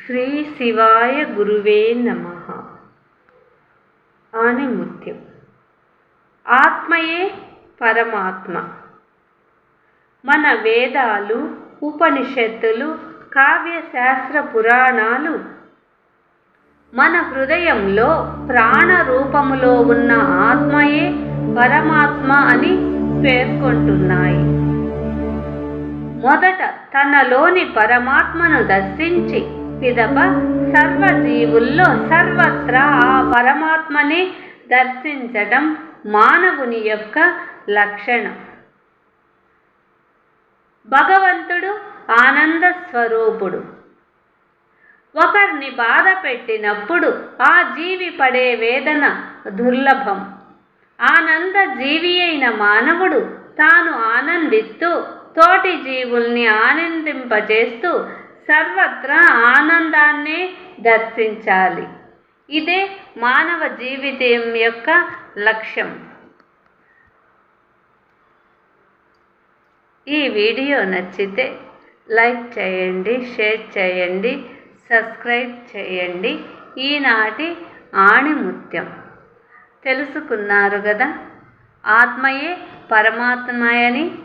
శ్రీ శివాయ గురువే నమః. ఆణిముత్యం. ఆత్మయే పరమాత్మ. మన వేదాలు, ఉపనిషత్తులు, కావ్యశాస్త్ర పురాణాలు మన హృదయంలో ప్రాణ రూపములో ఉన్న ఆత్మయే పరమాత్మ అని పేర్కొంటున్నాయి. మొదట తనలోని పరమాత్మను దర్శించి పిదప సర్వజీవుల్లో సర్వత్రా ఆ పరమాత్మని దర్శించడం మానవుని యొక్క లక్షణం. భగవంతుడు ఆనంద స్వరూపుడు. ఒకరిని బాధ పెట్టినప్పుడు ఆ జీవి పడే వేదన దుర్లభం. ఆనంద జీవి అయిన మానవుడు తాను ఆనందిస్తూ తోటి జీవుల్ని ఆనందింపజేస్తూ సర్వత్రా ఆనందాన్నే దర్శించాలి. ఇదే మానవ జీవితం యొక్క లక్ష్యం. ఈ వీడియో నచ్చితే లైక్ చేయండి, షేర్ చేయండి, సబ్స్క్రైబ్ చేయండి. ఈనాటి ఆణిముత్యం తెలుసుకున్నారు కదా, ఆత్మయే పరమాత్మయని.